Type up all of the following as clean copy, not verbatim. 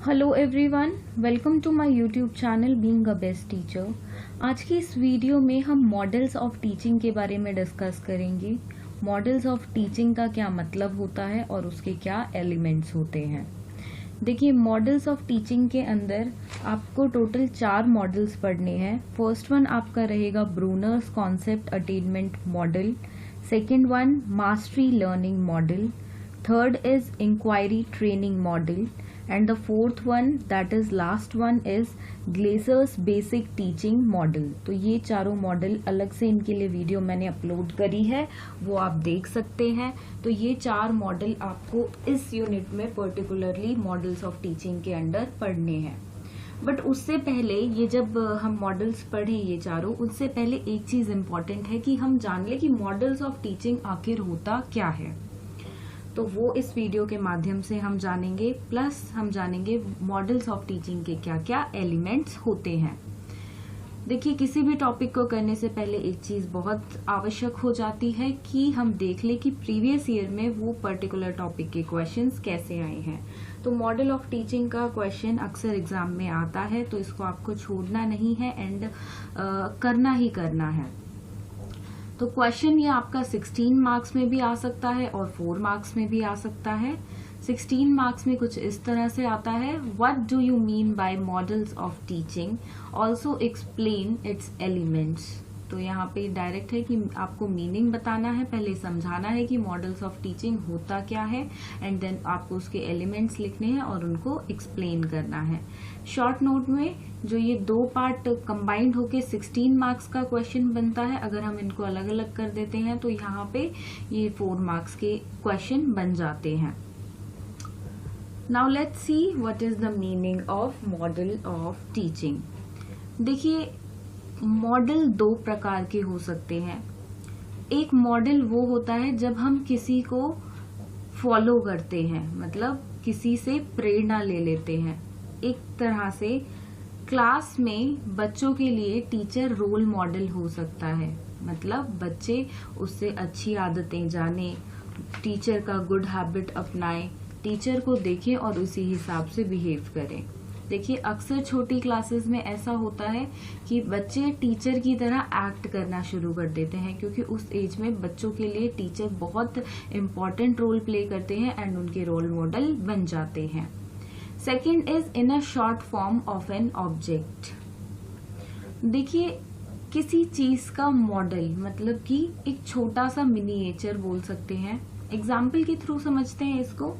Hello everyone, welcome to my YouTube channel being a best teacher. आज की इस video में हम मॉडल्स ऑफ टीचिंग के बारे में डिस्कस करेंगे। मॉडल्स ऑफ टीचिंग का क्या मतलब होता है और उसके क्या एलिमेंट्स होते हैं। देखिए, मॉडल्स ऑफ टीचिंग के अंदर आपको टोटल 4 मॉडल्स पढ़ने हैं। फर्स्ट वन आपका रहेगा Bruner's concept attainment model, second one mastery learning model, third is inquiry training model, and the fourth one, that is last one, is Glaser's basic teaching model। तो ये चारों model अलग से इनके लिए वीडियो मैंने अपलोड करी है, वो आप देख सकते हैं। तो ये 4 मॉडल आपको इस यूनिट में पर्टिकुलरली मॉडल्स ऑफ टीचिंग के अंडर पढ़ने हैं। बट उससे पहले, ये जब हम मॉडल्स पढ़ें ये चारों, उससे पहले एक चीज इम्पॉर्टेंट है कि हम जान ले कि मॉडल्स ऑफ टीचिंग आखिर होता क्या है। तो वो इस वीडियो के माध्यम से हम जानेंगे, प्लस हम जानेंगे मॉडल्स ऑफ टीचिंग के क्या क्या एलिमेंट्स होते हैं। देखिए, किसी भी टॉपिक को करने से पहले एक चीज बहुत आवश्यक हो जाती है कि हम देख ले कि प्रीवियस ईयर में वो पर्टिकुलर टॉपिक के क्वेश्चंस कैसे आए हैं। तो मॉडल ऑफ टीचिंग का क्वेश्चन अक्सर एग्जाम में आता है, तो इसको आपको छोड़ना नहीं है एंड करना ही करना है। तो क्वेश्चन ये आपका 16 मार्क्स में भी आ सकता है और 4 मार्क्स में भी आ सकता है। 16 मार्क्स में कुछ इस तरह से आता है, what do you mean by models of teaching, also explain it's elements. तो यहाँ पे डायरेक्ट है कि आपको मीनिंग बताना है, पहले समझाना है कि मॉडल्स ऑफ टीचिंग होता क्या है, एंड देन आपको उसके एलिमेंट्स लिखने हैं और उनको एक्सप्लेन करना है। शॉर्ट नोट में जो ये 2 पार्ट कंबाइंड होके 16 मार्क्स का क्वेश्चन बनता है, अगर हम इनको अलग अलग कर देते हैं तो यहाँ पे ये 4 मार्क्स के क्वेश्चन बन जाते हैं। Now let's see what is the meaning of model of teaching. देखिए, मॉडल 2 प्रकार के हो सकते हैं। एक मॉडल वो होता है जब हम किसी को फॉलो करते हैं, मतलब किसी से प्रेरणा ले लेते हैं। एक तरह से क्लास में बच्चों के लिए टीचर रोल मॉडल हो सकता है, मतलब बच्चे उससे अच्छी आदतें जाने, टीचर का गुड हैबिट अपनाएं, टीचर को देखें और उसी हिसाब से बिहेव करें। देखिए, अक्सर छोटी क्लासेस में ऐसा होता है कि बच्चे टीचर की तरह एक्ट करना शुरू कर देते हैं, क्योंकि उस एज में बच्चों के लिए टीचर बहुत इम्पोर्टेंट रोल प्ले करते हैं एंड उनके रोल मॉडल बन जाते हैं। Second is in a short form of an object. देखिए, किसी चीज का मॉडल मतलब कि एक छोटा सा मिनिएचर बोल सकते हैं। एग्जाम्पल के थ्रू समझते हैं इसको।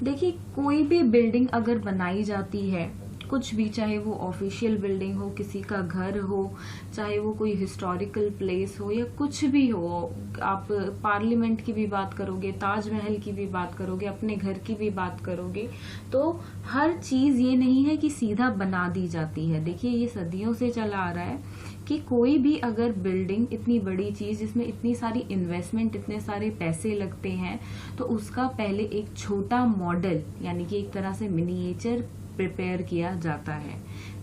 देखिए, कोई भी बिल्डिंग अगर बनाई जाती है, कुछ भी, चाहे वो ऑफिशियल बिल्डिंग हो, किसी का घर हो, चाहे वो कोई हिस्टोरिकल प्लेस हो या कुछ भी हो, आप पार्लियामेंट की भी बात करोगे, ताजमहल की भी बात करोगे, अपने घर की भी बात करोगे, तो हर चीज ये नहीं है कि सीधा बना दी जाती है। देखिए, ये सदियों से चला आ रहा है कि कोई भी अगर बिल्डिंग, इतनी बड़ी चीज जिसमें इतनी सारी इन्वेस्टमेंट, इतने सारे पैसे लगते हैं, तो उसका पहले एक छोटा मॉडल यानी कि एक तरह से मिनिएचर प्रिपेयर किया जाता है।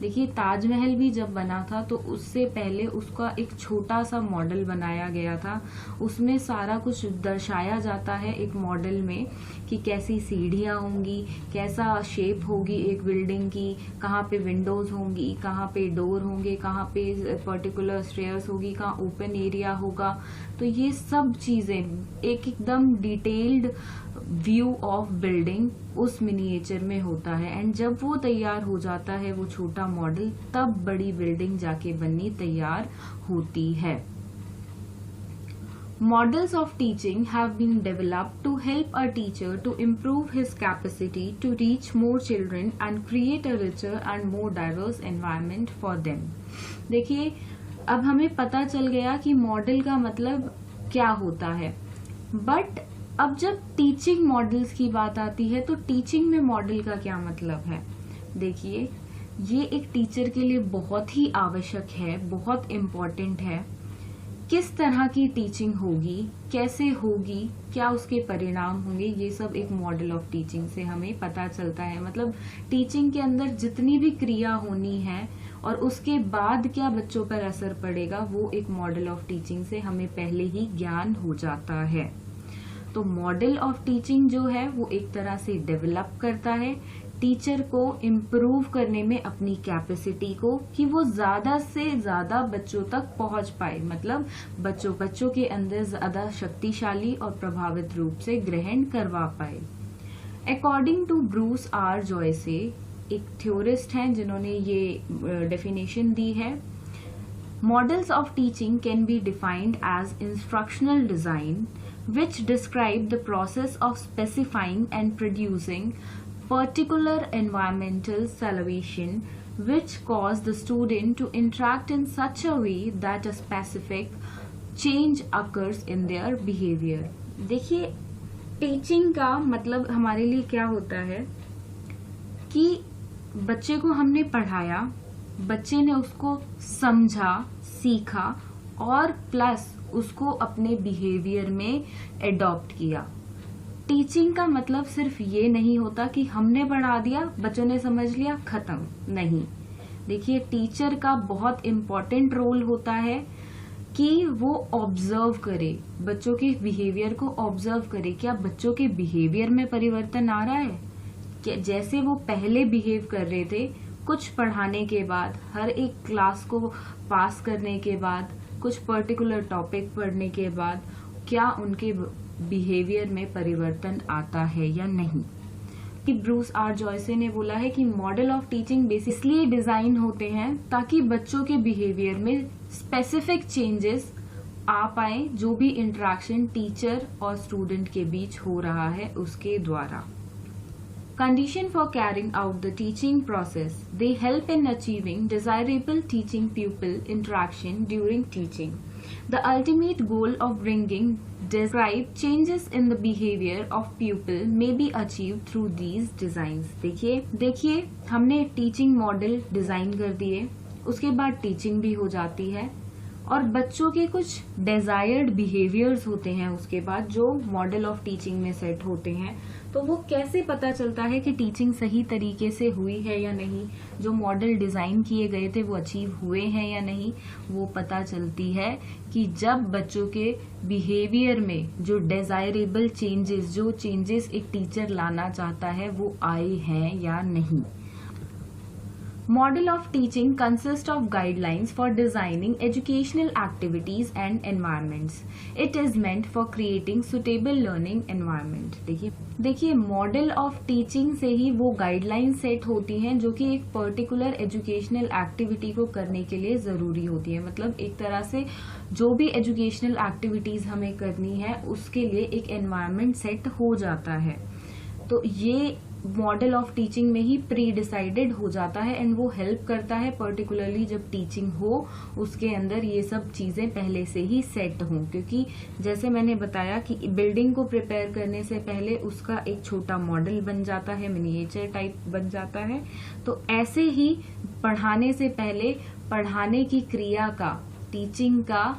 देखिए, ताजमहल भी जब बना था तो उससे पहले उसका एक छोटा सा मॉडल बनाया गया था। उसमें सारा कुछ दर्शाया जाता है एक मॉडल में कि कैसी सीढ़ियां होंगी, कैसा शेप होगी एक बिल्डिंग की, कहाँ पे विंडोज होंगी, कहाँ पे डोर होंगे, कहाँ पे पर्टिकुलर स्टेयर्स होगी, कहाँ ओपन एरिया होगा। तो ये सब चीजें एक एकदम डिटेल्ड व्यू ऑफ बिल्डिंग उस मिनिएचर में होता है, एंड जब वो तैयार हो जाता है वो छोटा मॉडल, तब बड़ी बिल्डिंग जाके बननी तैयार होती है। Models of teaching have been developed to help a teacher to improve his capacity to reach more children and create a richer and more diverse environment for them। देखिए, अब हमें पता चल गया कि मॉडल का मतलब क्या होता है, बट अब जब टीचिंग मॉडल्स की बात आती है तो टीचिंग में मॉडल का क्या मतलब है। देखिए, ये एक टीचर के लिए बहुत ही आवश्यक है, बहुत इम्पोर्टेंट है। किस तरह की टीचिंग होगी, कैसे होगी, क्या उसके परिणाम होंगे, ये सब एक मॉडल ऑफ टीचिंग से हमें पता चलता है। मतलब टीचिंग के अंदर जितनी भी क्रिया होनी है और उसके बाद क्या बच्चों पर असर पड़ेगा, वो एक मॉडल ऑफ टीचिंग से हमें पहले ही ज्ञान हो जाता है। तो मॉडल ऑफ टीचिंग जो है वो एक तरह से डेवलप करता है टीचर को इम्प्रूव करने में अपनी कैपेसिटी को, कि वो ज्यादा से ज्यादा बच्चों तक पहुंच पाए, मतलब बच्चों के अंदर ज्यादा शक्तिशाली और प्रभावित रूप से ग्रहण करवा पाए। According to Bruce R Joyce, एक थ्योरिस्ट हैं जिन्होंने ये डेफिनेशन दी है, models of teaching can be defined as instructional design which describe the process of specifying and producing particular environmental situation which cause the student to interact in such a way that a specific change occurs in their behavior। देखिए, teaching का मतलब हमारे लिए क्या होता है कि बच्चे को हमने पढ़ाया, बच्चे ने उसको समझा, सीखा और प्लस उसको अपने बिहेवियर में एडॉप्ट किया। टीचिंग का मतलब सिर्फ ये नहीं होता कि हमने पढ़ा दिया, बच्चों ने समझ लिया, खत्म। नहीं, देखिए, टीचर का बहुत इम्पोर्टेंट रोल होता है कि वो ऑब्जर्व करे, बच्चों के बिहेवियर को ऑब्जर्व करे। क्या बच्चों के बिहेवियर में परिवर्तन आ रहा है? क्या जैसे वो पहले बिहेव कर रहे थे, कुछ पढ़ाने के बाद, हर एक क्लास को पास करने के बाद, कुछ पर्टिकुलर टॉपिक पढ़ने के बाद, क्या उनके बिहेवियर में परिवर्तन आता है या नहीं? कि ब्रूस आर जॉयसे ने बोला है कि मॉडल ऑफ टीचिंग इसलिए डिजाइन होते हैं ताकि बच्चों के बिहेवियर में स्पेसिफिक चेंजेस आ पाए, जो भी इंटरेक्शन टीचर और स्टूडेंट के बीच हो रहा है उसके द्वारा। Condition for carrying out the teaching process. They help in achieving desirable teaching-pupil interaction during teaching. The ultimate goal of bringing described changes in the behavior of pupil may be achieved through these designs. देखिए हमने teaching model design कर दिए, उसके बाद teaching भी हो जाती है और बच्चों के कुछ डिजायर्ड बिहेवियर्स होते हैं उसके बाद, जो मॉडल ऑफ टीचिंग में सेट होते हैं। तो वो कैसे पता चलता है कि टीचिंग सही तरीके से हुई है या नहीं, जो मॉडल डिजाइन किए गए थे वो अचीव हुए हैं या नहीं? वो पता चलती है कि जब बच्चों के बिहेवियर में जो डिजायरेबल चेंजेस, जो चेंजेस एक टीचर लाना चाहता है, वो आए हैं या नहीं। Model of teaching consists of guidelines for designing educational activities and environments. It is meant for creating suitable learning environment. देखिए मॉडल ऑफ टीचिंग से ही वो गाइडलाइन सेट होती हैं जो कि एक पर्टिकुलर एजुकेशनल एक्टिविटी को करने के लिए जरूरी होती है। मतलब एक तरह से जो भी एजुकेशनल एक्टिविटीज हमें करनी है उसके लिए एक एनवायरनमेंट सेट हो जाता है। तो ये मॉडल ऑफ टीचिंग में ही प्री डिसाइडेड हो जाता है एंड वो हेल्प करता है, पर्टिकुलरली जब टीचिंग हो उसके अंदर ये सब चीजें पहले से ही सेट हों। क्योंकि जैसे मैंने बताया कि बिल्डिंग को प्रिपेयर करने से पहले उसका एक छोटा मॉडल बन जाता है, मिनिएचर टाइप बन जाता है। तो ऐसे ही पढ़ाने से पहले पढ़ाने की क्रिया का, टीचिंग का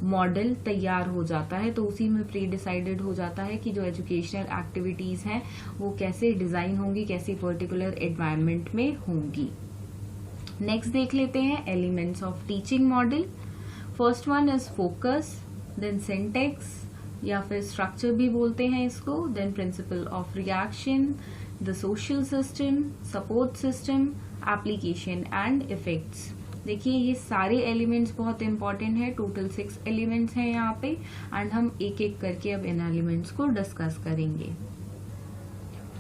मॉडल तैयार हो जाता है। तो उसी में प्री डिसाइडेड हो जाता है कि जो एजुकेशनल एक्टिविटीज हैं वो कैसे डिजाइन होंगी, कैसी पर्टिकुलर एनवायरनमेंट में होंगी। नेक्स्ट देख लेते हैं elements of teaching model. First one is focus, then syntax या फिर स्ट्रक्चर भी बोलते हैं इसको, then principle of reaction, the social system, support system, application and effects. देखिए ये सारे एलिमेंट्स बहुत इंपॉर्टेंट है, टोटल 6 एलिमेंट्स हैं यहाँ पे एंड हम एक एक करके अब इन एलिमेंट्स को डिस्कस करेंगे।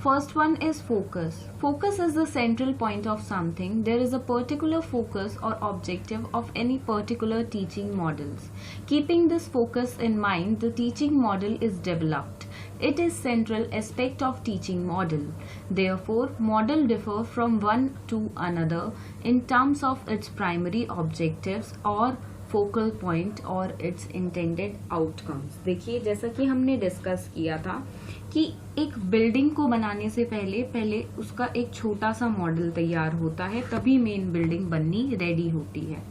First one is focus. Focus is the central point of something. There is a particular focus or objective of any particular teaching models. Keeping this focus in mind, the teaching model is developed. It is central aspect of teaching model. Therefore, model differ from one to another in terms of its primary objectives or focal point or its intended outcomes. देखिए जैसा कि हमने discuss किया था कि एक building को बनाने से पहले उसका एक छोटा सा मॉडल तैयार होता है, तभी मेन बिल्डिंग बननी रेडी होती है।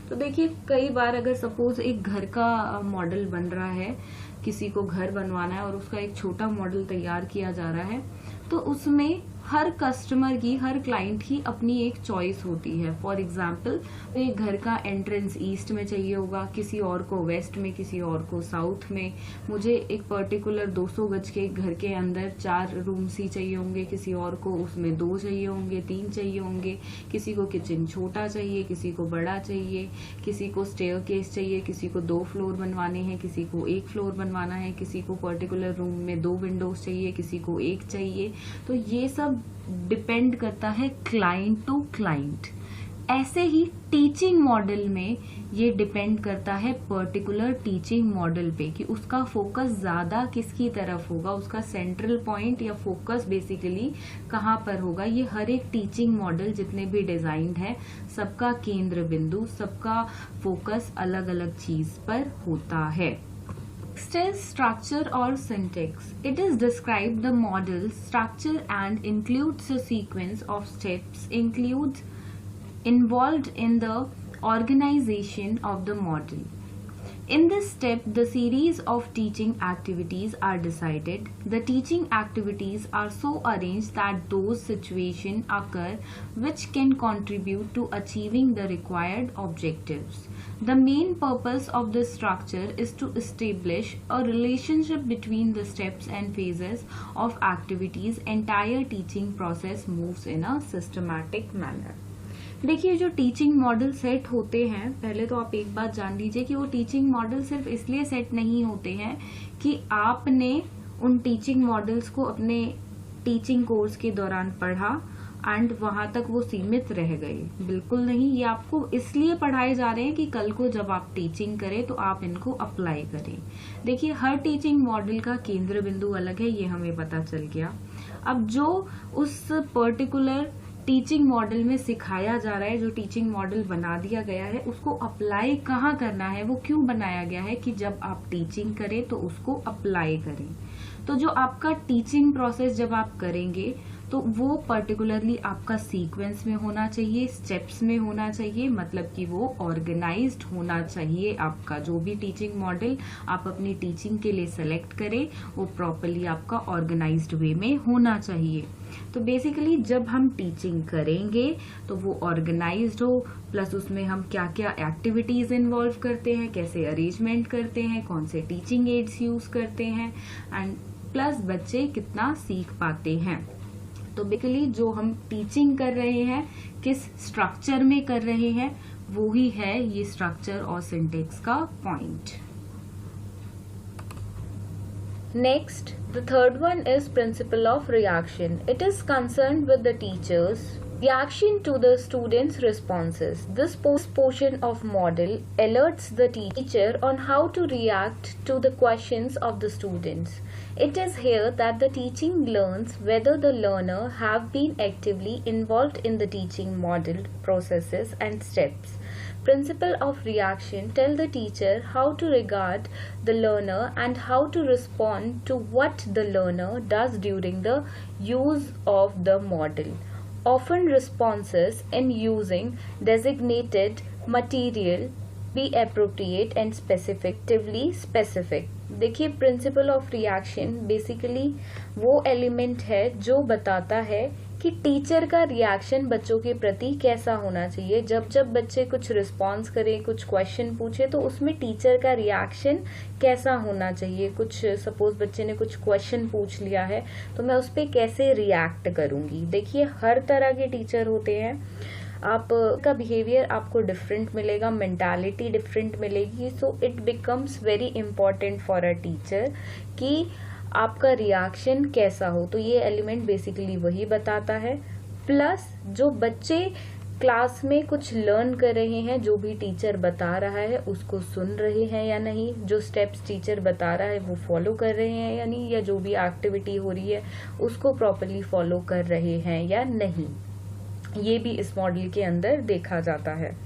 तो देखिए कई बार अगर सपोज एक घर का मॉडल बन रहा है, किसी को घर बनवाना है और उसका एक छोटा मॉडल तैयार किया जा रहा है, तो उसमें हर कस्टमर की, हर क्लाइंट की अपनी एक चॉइस होती है। फॉर एग्जाम्पल, एक घर का एंट्रेंस ईस्ट में चाहिए होगा, किसी और को वेस्ट में, किसी और को साउथ में। मुझे एक पर्टिकुलर 200 गज के घर के अंदर 4 रूम्स ही चाहिए होंगे, किसी और को उसमें 2 चाहिए होंगे, 3 चाहिए होंगे, किसी को किचन छोटा चाहिए, किसी को बड़ा चाहिए, किसी को स्टेयरकेस चाहिए, किसी को 2 फ्लोर बनवाने हैं, किसी को 1 फ्लोर बनवाना है, किसी को पर्टिकुलर रूम में 2 विंडोज चाहिए, किसी को 1 चाहिए। तो ये सब डिपेंड करता है क्लाइंट टू क्लाइंट। ऐसे ही टीचिंग मॉडल में ये डिपेंड करता है पर्टिकुलर टीचिंग मॉडल पे कि उसका फोकस ज्यादा किसकी तरफ होगा, उसका सेंट्रल पॉइंट या फोकस बेसिकली कहाँ पर होगा। ये हर एक टीचिंग मॉडल जितने भी डिजाइंड है, सबका केंद्र बिंदु, सबका फोकस अलग अलग चीज पर होता है। Next is structure or syntax. It is describe the model structure and includes a sequence of steps involved in the organization of the model. In this step, the series of teaching activities are decided. The teaching activities are so arranged that those situations occur which can contribute to achieving the required objectives. The main purpose of this structure is to establish a relationship between the steps and phases of activities. Entire teaching process moves in a systematic manner. देखिए, जो teaching model set होते हैं, पहले तो आप एक बात जान लीजिए कि वो टीचिंग मॉडल सिर्फ इसलिए सेट नहीं होते हैं कि आपने उन टीचिंग मॉडल्स को अपने टीचिंग कोर्स के दौरान पढ़ा एंड वहां तक वो सीमित रह गए। बिल्कुल नहीं, ये आपको इसलिए पढ़ाए जा रहे हैं कि कल को जब आप टीचिंग करें तो आप इनको अप्लाई करें। देखिए, हर टीचिंग मॉडल का केंद्र बिंदु अलग है, ये हमें पता चल गया। अब जो उस पर्टिकुलर टीचिंग मॉडल में सिखाया जा रहा है, जो टीचिंग मॉडल बना दिया गया है, उसको अप्लाई कहाँ करना है, वो क्यों बनाया गया है कि जब आप टीचिंग करें तो उसको अप्लाई करें। तो जो आपका टीचिंग प्रोसेस जब आप करेंगे तो वो पर्टिकुलरली आपका सीक्वेंस में होना चाहिए, स्टेप्स में होना चाहिए, मतलब कि वो ऑर्गेनाइज्ड होना चाहिए। आपका जो भी टीचिंग मॉडल आप अपनी टीचिंग के लिए सेलेक्ट करें वो प्रॉपरली आपका ऑर्गेनाइज्ड वे में होना चाहिए। तो बेसिकली जब हम टीचिंग करेंगे तो वो ऑर्गेनाइज्ड हो, प्लस उसमें हम क्या क्या एक्टिविटीज इन्वॉल्व करते हैं, कैसे अरेंजमेंट करते हैं, कौन से टीचिंग एड्स यूज करते हैं, एंड प्लस बच्चे कितना सीख पाते हैं। तो बेसिकली जो हम टीचिंग कर रहे हैं, किस स्ट्रक्चर में कर रहे हैं, वो ही है ये स्ट्रक्चर और सिंटेक्स का point. Next, the third one is principle of reaction. It is concerned with the teacher's reaction to the students' responses. This portion of model alerts the teacher on how to react to the questions of the students. It is here that the teaching learns whether the learner have been actively involved in the teaching model processes and steps. Principle of reaction tell the teacher how to regard the learner and how to respond to what the learner does during the use of the model. Often responses in using designated material be appropriate and specific. देखिए, principal of reaction basically वो element है जो बताता है कि teacher का reaction बच्चों के प्रति कैसा होना चाहिए। जब जब बच्चे कुछ रिस्पॉन्स करें, कुछ क्वेश्चन पूछे, तो उसमें टीचर का रिएक्शन कैसा होना चाहिए। कुछ सपोज बच्चे ने कुछ क्वेश्चन पूछ लिया है तो मैं उस पर कैसे रिएक्ट करूंगी। देखिए, हर तरह के टीचर होते हैं, आपका बिहेवियर आपको डिफरेंट मिलेगा, मेंटालिटी डिफरेंट मिलेगी। So it becomes very important for a teacher कि आपका रिएक्शन कैसा हो। तो ये एलिमेंट बेसिकली वही बताता है। प्लस जो बच्चे क्लास में कुछ लर्न कर रहे हैं, जो भी टीचर बता रहा है उसको सुन रहे हैं या नहीं, जो स्टेप्स टीचर बता रहा है वो फॉलो कर रहे हैं या नहीं, या जो भी एक्टिविटी हो रही है उसको प्रॉपरली फॉलो कर रहे हैं या नहीं, ये भी इस मॉडल के अंदर देखा जाता है।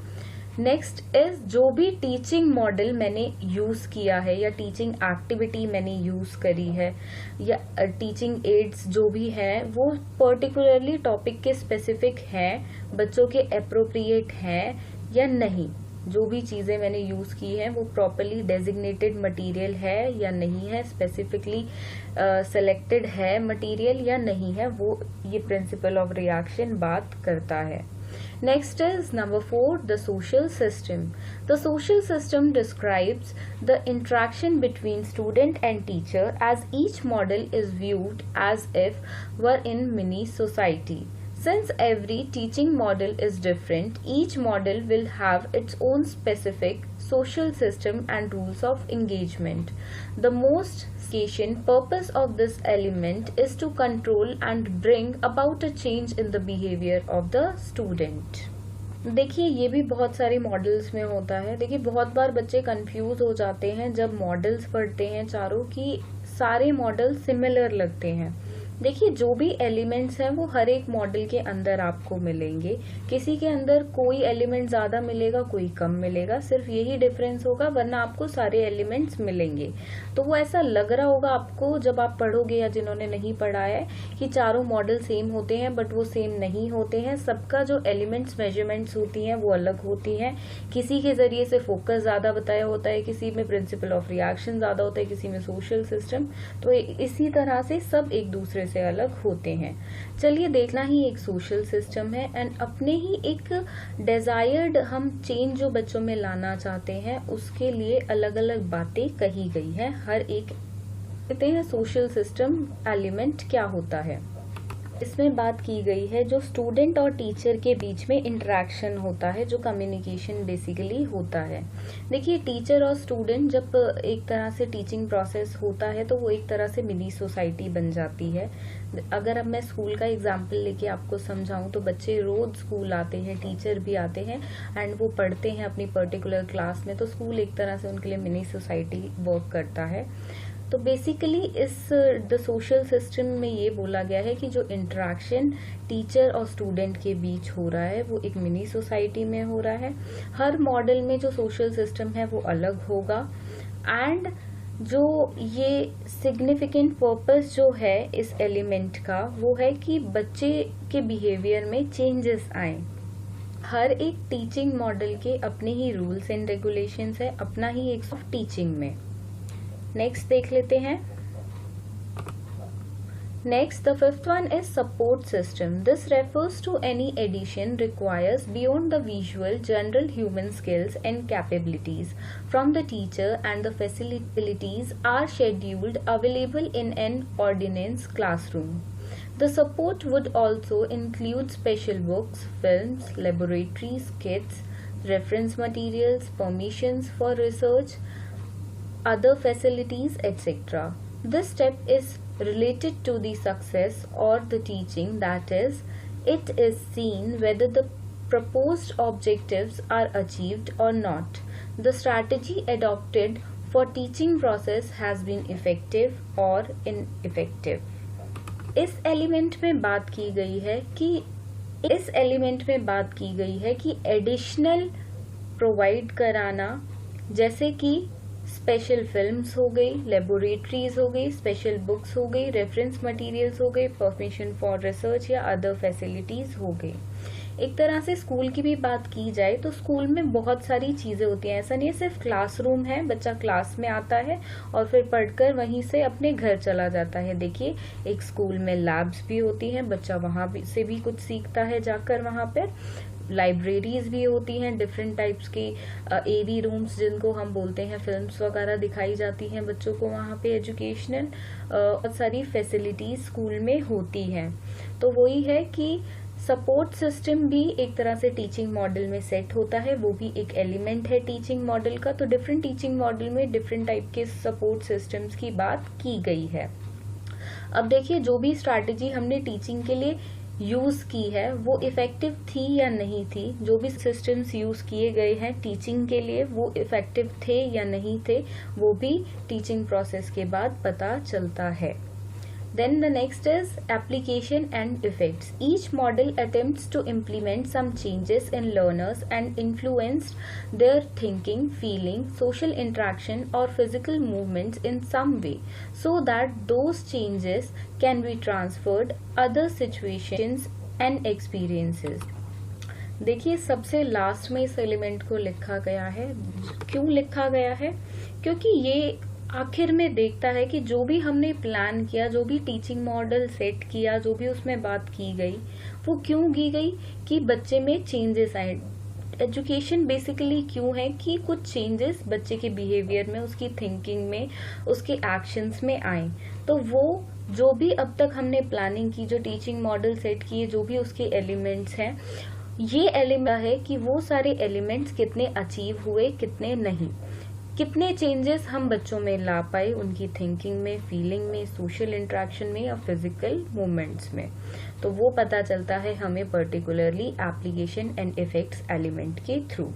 नेक्स्ट इज जो भी टीचिंग मॉडल मैंने यूज किया है या टीचिंग एक्टिविटी मैंने यूज करी है या टीचिंग एड्स जो भी है वो पर्टिकुलरली टॉपिक के स्पेसिफिक हैं, बच्चों के अप्रोप्रिएट हैं या नहीं। जो भी चीज़ें मैंने यूज़ की हैं वो प्रॉपरली डेजिग्नेटेड मटेरियल है या नहीं है, स्पेसिफिकली सेलेक्टेड है मटेरियल या नहीं है, वो ये प्रिंसिपल ऑफ रिएक्शन बात करता है। Next is number 4, the social system. The social system describes the interaction between student and teacher, as each model is viewed as if were in mini society. Since every teaching model is different, each model will have its own specific social system and rules of engagement. The most purpose of this element is to control and bring about a change in the behavior of the student. देखिए ये भी बहुत सारे models में होता है। देखिए बहुत बार बच्चे कंफ्यूज हो जाते हैं जब मॉडल्स पढ़ते हैं चारों, कि सारे मॉडल सिमिलर लगते हैं। देखिए जो भी एलिमेंट्स हैं वो हर एक मॉडल के अंदर आपको मिलेंगे, किसी के अंदर कोई एलिमेंट ज़्यादा मिलेगा, कोई कम मिलेगा, सिर्फ यही डिफरेंस होगा, वरना आपको सारे एलिमेंट्स मिलेंगे। तो वो ऐसा लग रहा होगा आपको जब आप पढ़ोगे या जिन्होंने नहीं पढ़ा है कि चारों मॉडल सेम होते हैं, बट वो सेम नहीं होते हैं। सबका जो एलिमेंट्स मेजरमेंट्स होती हैं वो अलग होती हैं। किसी के ज़रिए से फोकस ज़्यादा बताया होता है, किसी में प्रिंसिपल ऑफ रिएक्शन ज़्यादा होता है, किसी में सोशल सिस्टम। तो इसी तरह से सब एक दूसरे से अलग होते हैं। चलिए देखना ही एक सोशल सिस्टम है, एंड अपने ही एक डिजायर्ड हम चेंज जो बच्चों में लाना चाहते हैं उसके लिए अलग अलग बातें कही गई है। हर एक कहते हैं सोशल सिस्टम एलिमेंट क्या होता है। इसमें बात की गई है जो स्टूडेंट और टीचर के बीच में इंटरेक्शन होता है, जो कम्युनिकेशन बेसिकली होता है। देखिए टीचर और स्टूडेंट जब एक तरह से टीचिंग प्रोसेस होता है तो वो एक तरह से मिनी सोसाइटी बन जाती है। अगर अब मैं स्कूल का एग्जांपल लेके आपको समझाऊं तो बच्चे रोज स्कूल आते हैं, टीचर भी आते हैं एंड वो पढ़ते हैं अपनी पर्टिकुलर क्लास में, तो स्कूल एक तरह से उनके लिए मिनी सोसाइटी वर्क करता है। तो बेसिकली इस द सोशल सिस्टम में ये बोला गया है कि जो इंटरेक्शन टीचर और स्टूडेंट के बीच हो रहा है वो एक मिनी सोसाइटी में हो रहा है। हर मॉडल में जो सोशल सिस्टम है वो अलग होगा, एंड जो ये सिग्निफिकेंट पर्पस जो है इस एलिमेंट का वो है कि बच्चे के बिहेवियर में चेंजेस आए। हर एक टीचिंग मॉडल के अपने ही रूल्स एंड रेगुलेशंस है, अपना ही एक टीचिंग में। नेक्स्ट देख लेते हैं। Next, the fifth one is support system. This refers to any addition requires beyond the visual general human skills and capabilities from the teacher, and the facilities are scheduled available in an ordinance classroom. The support would also include special books, films, laboratories, kits, reference materials, permissions for research, other facilities, etc. This step is related to the success or the teaching, that is, it is seen whether the proposed objectives are achieved or not. The strategy adopted for teaching process has been effective or ineffective. इस element में बात की गई है कि additional provide कराना, जैसे कि स्पेशल फिल्म्स हो गई, लेबोरेटरीज हो गई, स्पेशल बुक्स हो गई, रेफरेंस मटेरियल्स हो गए, परमिशन फॉर रिसर्च या अदर फैसिलिटीज हो गई। एक तरह से स्कूल की भी बात की जाए तो स्कूल में बहुत सारी चीज़ें होती हैं। ऐसा नहीं है सिर्फ क्लासरूम है, बच्चा क्लास में आता है और फिर पढ़कर वहीं से अपने घर चला जाता है। देखिए एक स्कूल में लैब्स भी होती हैं, बच्चा वहाँ से भी कुछ सीखता है जाकर। वहाँ पर लाइब्रेरीज भी होती हैं, डिफरेंट टाइप्स की एवी रूम्स जिनको हम बोलते हैं, फिल्म्स वगैरह दिखाई जाती हैं बच्चों को वहाँ पे। एजुकेशनल बहुत सारी फैसिलिटीज स्कूल में होती हैं। तो वही है कि सपोर्ट सिस्टम भी एक तरह से टीचिंग मॉडल में सेट होता है, वो भी एक एलिमेंट है टीचिंग मॉडल का। तो डिफरेंट टीचिंग मॉडल में डिफरेंट टाइप के सपोर्ट सिस्टम्स की बात की गई है। अब देखिए जो भी स्ट्रैटेजी हमने टीचिंग के लिए यूज की है वो इफेक्टिव थी या नहीं थी, जो भी सिस्टम्स यूज किए गए हैं टीचिंग के लिए वो इफेक्टिव थे या नहीं थे, वो भी टीचिंग प्रोसेस के बाद पता चलता है। Then the next is application and effects. Each model attempts to implement some changes in learners and influence their thinking, feeling, social interaction or physical movements in some way so that those changes can be transferred other situations and experiences. देखिए सबसे last में इस element को लिखा गया है। क्यों लिखा गया है? क्योंकि ये आखिर में देखता है कि जो भी हमने प्लान किया, जो भी टीचिंग मॉडल सेट किया, जो भी उसमें बात की गई, वो क्यों की गई कि बच्चे में चेंजेस आए। एजुकेशन बेसिकली क्यों है कि कुछ चेंजेस बच्चे के बिहेवियर में, उसकी थिंकिंग में, उसके एक्शंस में आए। तो वो जो भी अब तक हमने प्लानिंग की, जो टीचिंग मॉडल सेट किए, जो भी उसके एलिमेंट्स हैं, ये एलिमेंट है कि वो सारे एलिमेंट्स कितने अचीव हुए, कितने नहीं, कितने चेंजेस हम बच्चों में ला पाए, उनकी थिंकिंग में, फीलिंग में, सोशल इंटरेक्शन में या फिजिकल मूवमेंट्स में। तो वो पता चलता है हमें particularly application and effects element के थ्रू।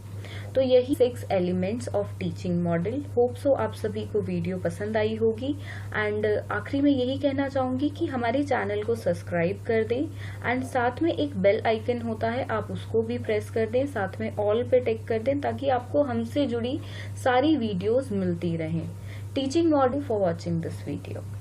तो यही 6 elements of teaching model. Hope so आप सभी को वीडियो पसंद आई होगी। एंड आखिरी में यही कहना चाहूंगी कि हमारे चैनल को सब्सक्राइब कर दें एंड साथ में एक बेल आइकन होता है, आप उसको भी प्रेस कर दें, साथ में ऑल पे टिक कर दें ताकि आपको हमसे जुड़ी सारी वीडियोस मिलती रहें। Teaching model for watching this video.